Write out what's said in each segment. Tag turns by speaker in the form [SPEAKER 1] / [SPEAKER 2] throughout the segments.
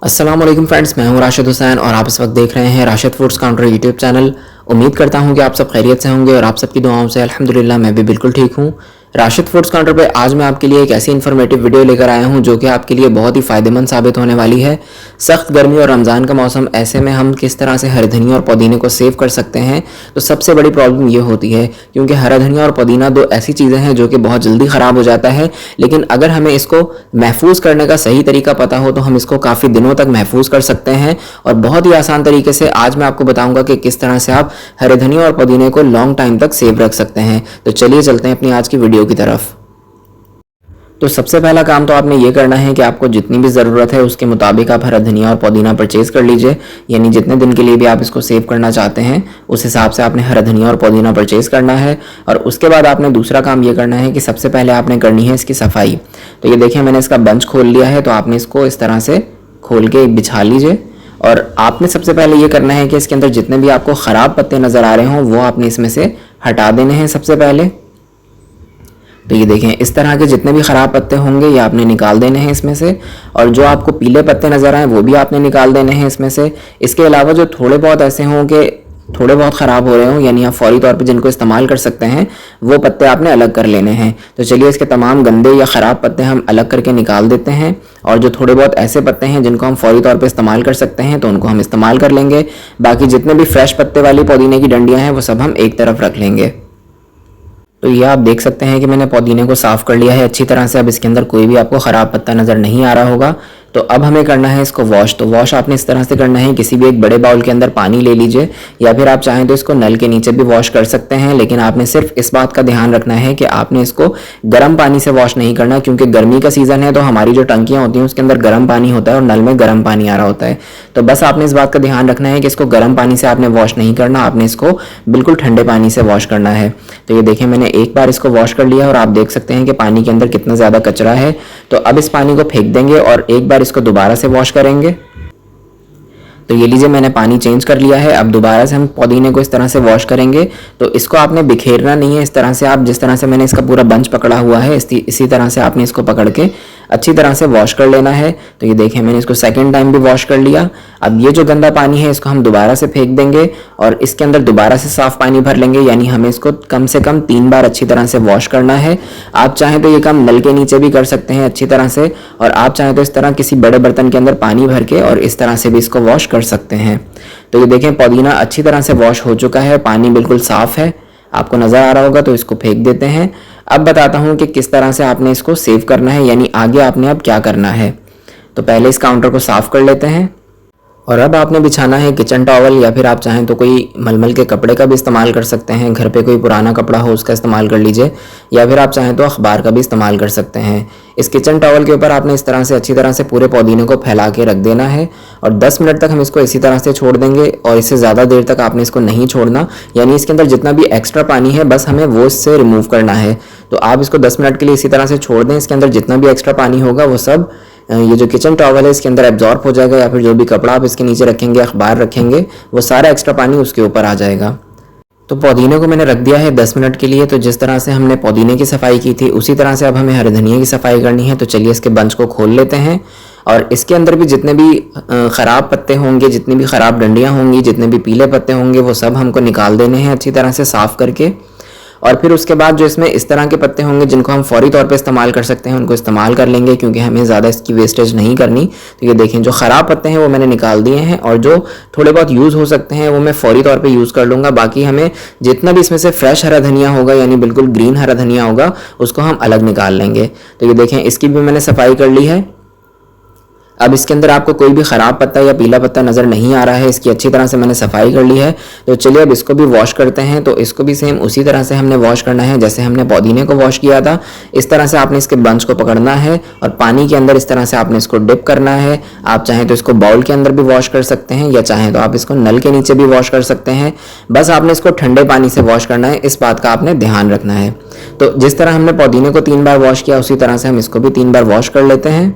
[SPEAKER 1] अस्सलाम वालेकुम फ्रेंड्स, मैं हूं राशिद हुसैन और आप इस वक्त देख रहे हैं Rashid foods counter YouTube channel. उम्मीद करता हूं कि आप सब खैरियत से होंगे और आप सबकी दुआओं से अल्हम्दुलिल्लाह मैं भी बिल्कुल ठीक हूं। राशिद फूड्स काउंटर पे आज मैं आपके लिए एक ऐसी इन्फॉर्मेटिव वीडियो लेकर आया हूं जो कि आपके लिए बहुत ही फ़ायदेमंद साबित होने वाली है। सख्त गर्मी और रमज़ान का मौसम, ऐसे में हम किस तरह से हरी धनिया और पुदीने को सेव कर सकते हैं। तो सबसे बड़ी प्रॉब्लम ये होती है क्योंकि हरा धनिया और पुदीना दो ऐसी चीज़ें हैं जो कि बहुत जल्दी ख़राब हो जाता है, लेकिन अगर हमें इसको महफूज करने का सही तरीका पता हो तो हम इसको काफ़ी दिनों तक महफूज कर सकते हैं। और बहुत ही आसान तरीके से आज मैं आपको बताऊंगा कि किस तरह से आप हरे धनिया और पुदीने को लॉन्ग टाइम तक सेव रख सकते हैं। तो चलिए चलते हैं अपनी आज की वीडियो की तरफ। तो सबसे पहला काम तो आपने ये करना है कि आपको जितनी भी ज़रूरत है उसके मुताबिक आप हरा धनिया और पुदीना परचेज़ कर लीजिए। यानी जितने दिन के लिए भी आप इसको सेव करना चाहते हैं उस हिसाब से आपने हरा धनिया और पुदीना परचेज़ करना है। और उसके बाद आपने दूसरा काम ये करना है कि सबसे पहले आपने करनी है इसकी सफाई। तो ये देखिए, मैंने इसका बंच खोल लिया है, तो आपने इसको इस तरह से खोल के बिछा लीजिए। और आपने सबसे पहले ये करना है कि इसके अंदर जितने भी आपको ख़राब पत्ते नज़र आ रहे हों वो आपने इसमें से हटा देने हैं सबसे पहले। तो ये देखें, इस तरह के जितने भी ख़राब पत्ते होंगे ये आपने निकाल देने हैं इसमें से। और जो आपको पीले पत्ते नज़र आए वो भी आपने निकाल देने हैं इसमें से। इसके अलावा जो थोड़े बहुत ऐसे हों कि थोड़े बहुत ख़राब हो रहे हों, यानी आप फौरी तौर पे जिनको इस्तेमाल कर सकते हैं, वो पत्ते आपने अलग कर लेने हैं। तो चलिए इसके तमाम गंदे या ख़राब पत्ते हम अलग करके निकाल देते हैं। और जो थोड़े बहुत ऐसे पत्ते हैं जिनको हम फौरी तौर पे इस्तेमाल कर सकते हैं तो उनको हम इस्तेमाल कर लेंगे। बाकी जितने भी फ्रेश पत्ते वाली पुदीने की डंडियाँ हैं वो सब हम एक तरफ रख लेंगे। तो ये आप देख सकते हैं कि मैंने पुदीने को साफ़ कर लिया है अच्छी तरह से। अब इसके अंदर कोई भी आपको ख़राब पत्ता नज़र नहीं आ रहा होगा। तो अब हमें करना है इसको वॉश। तो वॉश आपने इस तरह से करना है, किसी भी एक बड़े बाउल के अंदर पानी ले लीजिए, या फिर आप चाहें तो इसको नल के नीचे भी वॉश कर सकते हैं। लेकिन आपने सिर्फ इस बात का ध्यान रखना है कि आपने इसको गर्म पानी से वॉश नहीं करना, क्योंकि गर्मी का सीज़न है तो हमारी जो टंकियाँ होती हैं उसके अंदर गर्म पानी होता है और नल में गर्म पानी आ रहा होता है। तो बस आपने इस बात का ध्यान रखना है कि इसको गर्म पानी से आपने वॉश नहीं करना, आपने इसको बिल्कुल ठंडे पानी से वॉश करना है। तो ये देखें, मैंने एक बार इसको वॉश कर लिया और आप देख सकते हैं कि पानी के अंदर कितना ज़्यादा कचरा है। तो अब इस पानी को फेंक देंगे और एक बार इसको दोबारा से वॉश करेंगे। तो ये लीजिए, मैंने पानी चेंज कर लिया है। अब दोबारा से हम पुदीने को इस तरह से वॉश करेंगे। तो इसको आपने बिखेरना नहीं है, इस तरह से आप जिस तरह से मैंने इसका पूरा बंच पकड़ा हुआ है इसी तरह से आपने इसको पकड़ के अच्छी तरह से वॉश कर लेना है। तो ये देखें, मैंने इसको सेकंड टाइम भी वॉश कर लिया। अब ये जो गंदा पानी है इसको हम दोबारा से फेंक देंगे और इसके अंदर दोबारा से साफ़ पानी भर लेंगे। यानी हमें इसको कम से कम 3 बार अच्छी तरह से वॉश करना है। आप चाहें तो ये काम नल के नीचे भी कर सकते हैं अच्छी तरह से, और आप चाहें तो इस तरह किसी बड़े बर्तन के अंदर पानी भर के और इस तरह से भी इसको वॉश कर सकते हैं। तो ये देखें, पुदीना अच्छी तरह से वॉश हो चुका है, पानी बिल्कुल साफ़ है, आपको नज़र आ रहा होगा। तो इसको फेंक देते हैं। अब बताता हूँ कि किस तरह से आपने इसको सेव करना है, यानी आगे आपने अब क्या करना है। तो पहले इस काउंटर को साफ़ कर लेते हैं और अब आपने बिछाना है किचन टॉवल, या फिर आप चाहें तो कोई मलमल के कपड़े का भी इस्तेमाल कर सकते हैं। घर पे कोई पुराना कपड़ा हो उसका इस्तेमाल कर लीजिए, या फिर आप चाहें तो अखबार का भी इस्तेमाल कर सकते हैं। इस किचन टॉवल के ऊपर आपने इस तरह से अच्छी तरह से पूरे पुदीने को फैला के रख देना है और 10 मिनट तक हम इसको इसी तरह से छोड़ देंगे। और इससे ज़्यादा देर तक आपने इसको नहीं छोड़ना, यानी इसके अंदर जितना भी एक्स्ट्रा पानी है बस हमें वो इससे रिमूव करना है। तो आप इसको 10 मिनट के लिए इसी तरह से छोड़ दें। इसके अंदर जितना भी एक्स्ट्रा पानी होगा वो सब ये जो किचन टॉवल है इसके अंदर एब्जॉर्ब हो जाएगा, या फिर जो भी कपड़ा आप इसके नीचे रखेंगे, अखबार रखेंगे, वो सारा एक्स्ट्रा पानी उसके ऊपर आ जाएगा। तो पुदीने को मैंने रख दिया है 10 मिनट के लिए। तो जिस तरह से हमने पुदीने की सफाई की थी उसी तरह से अब हमें हरे धनिया की सफाई करनी है। तो चलिए इसके बंच को खोल लेते हैं और इसके अंदर भी जितने भी ख़राब पत्ते होंगे, जितनी भी ख़राब डंडियाँ होंगी, जितने भी पीले पत्ते होंगे, वो सब हमको निकाल देने हैं अच्छी तरह से साफ़ करके। और फिर उसके बाद जो इसमें इस तरह के पत्ते होंगे जिनको हम फौरी तौर पे इस्तेमाल कर सकते हैं उनको इस्तेमाल कर लेंगे, क्योंकि हमें ज़्यादा इसकी वेस्टेज नहीं करनी। तो ये देखें, जो ख़राब पत्ते हैं वो मैंने निकाल दिए हैं और जो थोड़े बहुत यूज़ हो सकते हैं वो मैं फौरी तौर पे यूज़ कर लूँगा। बाकी हमें जितना भी इसमें से फ्रेश हरा धनिया होगा, यानी बिल्कुल ग्रीन हरा धनिया होगा, उसको हम अलग निकाल लेंगे। तो ये देखें, इसकी भी मैंने सफाई कर ली है। अब इसके अंदर आपको कोई भी ख़राब पत्ता या पीला पत्ता नज़र नहीं आ रहा है, इसकी अच्छी तरह से मैंने सफाई कर ली है। तो चलिए अब इसको भी वॉश करते हैं। तो इसको भी सेम उसी तरह से हमने वॉश करना है जैसे हमने पुदीने को वॉश किया था। इस तरह से आपने इसके बंच को पकड़ना है और पानी के अंदर इस तरह से आपने इसको डिप करना है। आप चाहें तो इसको बाउल के अंदर भी वॉश कर सकते हैं, या चाहें तो आप इसको नल के नीचे भी वॉश कर सकते हैं। बस आपने इसको ठंडे पानी से वॉश करना है, इस बात का आपने ध्यान रखना है। तो जिस तरह हमने पुदीने को 3 बार वॉश किया उसी तरह से हम इसको भी 3 बार वॉश कर लेते हैं।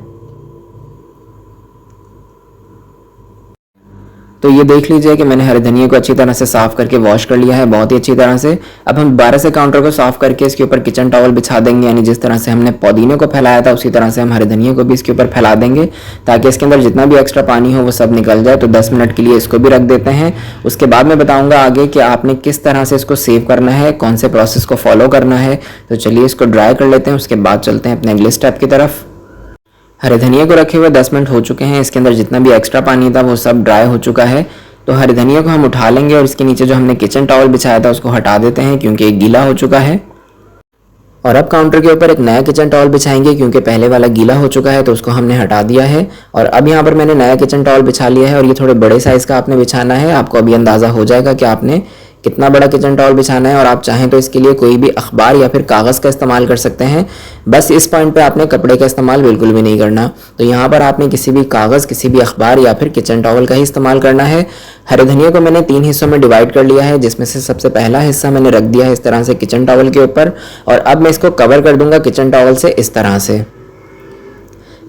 [SPEAKER 1] तो ये देख लीजिए कि मैंने हरे धनिया को अच्छी तरह से साफ़ करके वॉश कर लिया है, बहुत ही अच्छी तरह से। अब हम दोबारा से काउंटर को साफ़ करके इसके ऊपर किचन टॉवल बिछा देंगे, यानी जिस तरह से हमने पुदीने को फैलाया था उसी तरह से हम हरे धनिया को भी इसके ऊपर फैला देंगे, ताकि इसके अंदर जितना भी एक्स्ट्रा पानी हो वो सब निकल जाए। तो 10 मिनट के लिए इसको भी रख देते हैं। उसके बाद मैं बताऊँगा आगे कि आपने किस तरह से इसको सेव करना है, कौन से प्रोसेस को फॉलो करना है। तो चलिए इसको ड्राई कर लेते हैं, उसके बाद चलते हैं अपने अगले स्टेप की तरफ। हरे धनिया को रखे हुए 10 मिनट हो चुके हैं, इसके अंदर जितना भी एक्स्ट्रा पानी था वो सब ड्राई हो चुका है। तो हरे धनिया को हम उठा लेंगे और इसके नीचे जो हमने किचन टॉवल बिछाया था उसको हटा देते हैं, क्योंकि ये गीला हो चुका है। और अब काउंटर के ऊपर एक नया किचन टॉवल बिछाएंगे, क्योंकि पहले वाला गीला हो चुका है तो उसको हमने हटा दिया है। और अब यहाँ पर मैंने नया किचन टॉवल बिछा लिया है, और ये थोड़े बड़े साइज़ का आपने बिछाना है। आपको अभी अंदाज़ा हो जाएगा कि आपने कितना बड़ा किचन टॉवल बिछाना है। और आप चाहें तो इसके लिए कोई भी अखबार या फिर कागज़ का इस्तेमाल कर सकते हैं। बस इस पॉइंट पे आपने कपड़े का इस्तेमाल बिल्कुल भी नहीं करना। तो यहाँ पर आपने किसी भी कागज़, किसी भी अखबार या फिर किचन टॉवल का ही इस्तेमाल करना है। हरे धनिया को मैंने 3 हिस्सों में डिवाइड कर लिया है, जिसमें से सबसे पहला हिस्सा मैंने रख दिया है इस तरह से किचन टॉवल के ऊपर। और अब मैं इसको कवर कर दूंगा किचन टॉवल से इस तरह से।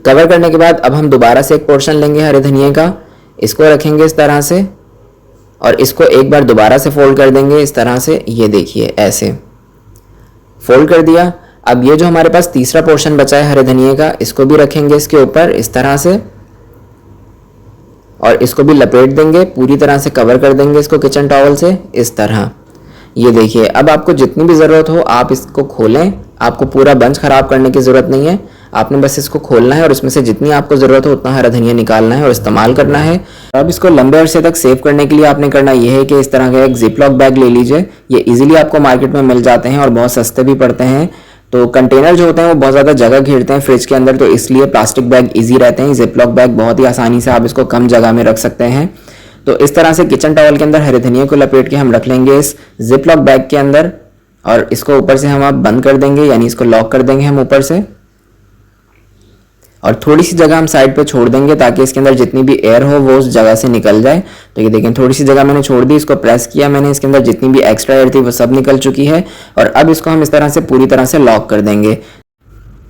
[SPEAKER 1] कवर करने के बाद अब हम दोबारा से एक पोर्शन लेंगे हरे धनिया का, इसको रखेंगे इस तरह से, और इसको एक बार दोबारा से फोल्ड कर देंगे इस तरह से। ये देखिए ऐसे फोल्ड कर दिया। अब ये जो हमारे पास तीसरा पोर्शन बचा है हरे धनिया का, इसको भी रखेंगे इसके ऊपर इस तरह से, और इसको भी लपेट देंगे, पूरी तरह से कवर कर देंगे इसको किचन टॉवल से इस तरह। ये देखिए, अब आपको जितनी भी ज़रूरत हो आप इसको खोलें, आपको पूरा बंच ख़राब करने की ज़रूरत नहीं है। आपने बस इसको खोलना है और इसमें से जितनी आपको ज़रूरत हो उतना हरा धनिया निकालना है और इस्तेमाल करना है। अब इसको लंबे अरसे तक सेव करने के लिए आपने करना यह है कि इस तरह का एक जिप लॉक बैग ले लीजिए। ये इजीली आपको मार्केट में मिल जाते हैं और बहुत सस्ते भी पड़ते हैं। तो कंटेनर जो होते हैं वो बहुत ज़्यादा जगह घेरते हैं फ्रिज के अंदर, तो इसलिए प्लास्टिक बैग ईजी रहते हैं। जिप लॉक बैग बहुत ही आसानी से आप इसको कम जगह में रख सकते हैं। तो इस तरह से किचन टॉवल के अंदर हरे धनिया को लपेट के हम रख लेंगे इस जिप लॉक बैग के अंदर, और इसको ऊपर से हम आप बंद कर देंगे, यानी इसको लॉक कर देंगे हम ऊपर से। और थोड़ी सी जगह हम साइड पे छोड़ देंगे ताकि इसके अंदर जितनी भी एयर हो वो उस जगह से निकल जाए। तो ये देखें, थोड़ी सी जगह मैंने छोड़ दी, इसको प्रेस किया मैंने, इसके अंदर जितनी भी एक्स्ट्रा एयर थी वो सब निकल चुकी है। और अब इसको हम इस तरह से पूरी तरह से लॉक कर देंगे।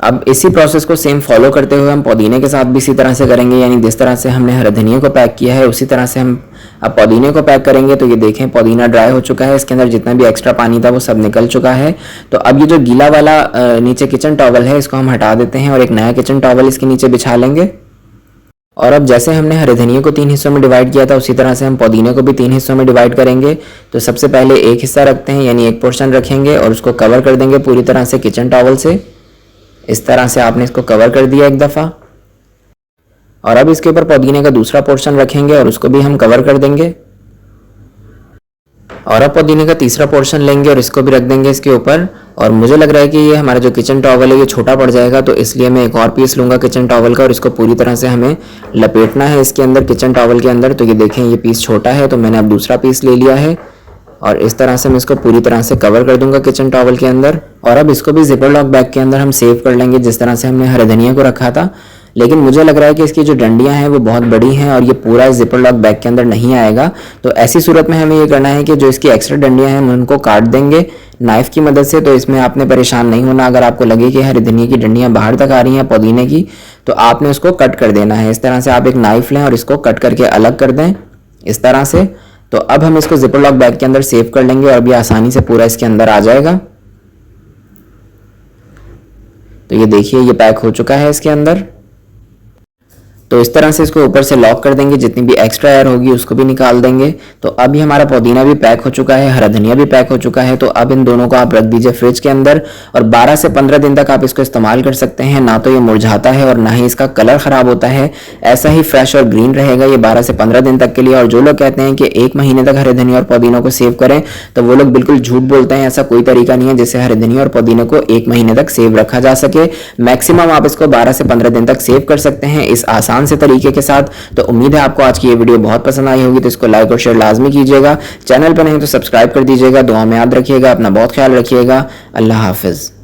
[SPEAKER 1] अब इसी प्रोसेस को सेम फॉलो करते हुए हम पुदीने के साथ भी इसी तरह से करेंगे, यानी जिस तरह से हमने हरे धनिया को पैक किया है उसी तरह से हम अब पुदीने को पैक करेंगे। तो ये देखें, पुदीना ड्राई हो चुका है, इसके अंदर जितना भी एक्स्ट्रा पानी था वो सब निकल चुका है। तो अब ये जो गीला वाला नीचे किचन टॉवल है इसको हम हटा देते हैं और एक नया किचन टॉवल इसके नीचे बिछा लेंगे। और अब जैसे हमने हरे धनिया को 3 हिस्सों में डिवाइड किया था उसी तरह से हम पुदीने को भी 3 हिस्सों में डिवाइड करेंगे। तो सबसे पहले एक हिस्सा रखते हैं, यानी एक पोर्शन रखेंगे और उसको कवर कर देंगे पूरी तरह से किचन टॉवल से। इस तरह से आपने इसको कवर कर दिया एक दफ़ा। और अब इसके ऊपर पुदीने का दूसरा पोर्शन रखेंगे और उसको भी हम कवर कर देंगे। और अब पुदीने का तीसरा पोर्शन लेंगे और इसको भी रख देंगे इसके ऊपर। और मुझे लग रहा है कि ये हमारा जो किचन टॉवल है ये छोटा पड़ जाएगा, तो इसलिए मैं एक और पीस लूँगा किचन टॉवल का और इसको पूरी तरह से हमें लपेटना है इसके अंदर, किचन टॉवल के अंदर। तो ये देखें, ये पीस छोटा है तो मैंने अब दूसरा पीस ले लिया है और इस तरह से मैं इसको पूरी तरह से कवर कर दूंगा किचन टॉवल के अंदर। और अब इसको भी जिपर लॉक बैग के अंदर हम सेव कर लेंगे जिस तरह से हमने हरे धनिया को रखा था। लेकिन मुझे लग रहा है कि इसकी जो डंडियां हैं वो बहुत बड़ी हैं और ये पूरा इस जिपर लॉक बैग के अंदर नहीं आएगा। तो ऐसी सूरत में हमें ये करना है कि जो इसकी एक्स्ट्रा डंडियां हैं हम उनको काट देंगे नाइफ की मदद से। तो इसमें आपने परेशान नहीं होना। अगर आपको लगे कि हरी धनिया की डंडियां बाहर तक आ रही हैं पुदीने की, तो आपने उसको कट कर देना है। इस तरह से आप एक नाइफ लें और इसको कट करके अलग कर दें इस तरह से। तो अब हम इसको जिपर लॉक बैग के अंदर सेव कर लेंगे और भी आसानी से पूरा इसके अंदर आ जाएगा। तो ये देखिए, ये पैक हो चुका है इसके अंदर। तो इस तरह से इसको ऊपर से लॉक कर देंगे, जितनी भी एक्स्ट्रा एयर होगी उसको भी निकाल देंगे। तो अब ये हमारा पुदीना भी पैक हो चुका है, हरा धनिया भी पैक हो चुका है। तो अब इन दोनों को आप रख दीजिए फ्रिज के अंदर और 12 से 15 दिन तक आप इसको इस्तेमाल कर सकते हैं। ना तो ये मुरझाता है और ना ही इसका कलर ख़राब होता है, ऐसा ही फ्रेश और ग्रीन रहेगा ये 12 से 15 दिन तक के लिए। और जो लोग कहते हैं कि 1 महीने तक हरे धनिया और पुदीना को सेव करें, तो वो लोग बिल्कुल झूठ बोलते हैं। ऐसा कोई तरीका नहीं है जिससे हरे धनिया और पुदीने को 1 महीने तक सेव रखा जा सके। मैक्सिमम आप इसको 12 से 15 दिन तक सेव कर सकते हैं इस आसान से तरीके के साथ। तो उम्मीद है आपको आज की ये वीडियो बहुत पसंद आई होगी। तो इसको लाइक और शेयर लाजमी कीजिएगा। चैनल पर नहीं तो सब्सक्राइब कर दीजिएगा। दुआ में याद रखिएगा, अपना बहुत ख्याल रखिएगा। अल्लाह हाफिज़।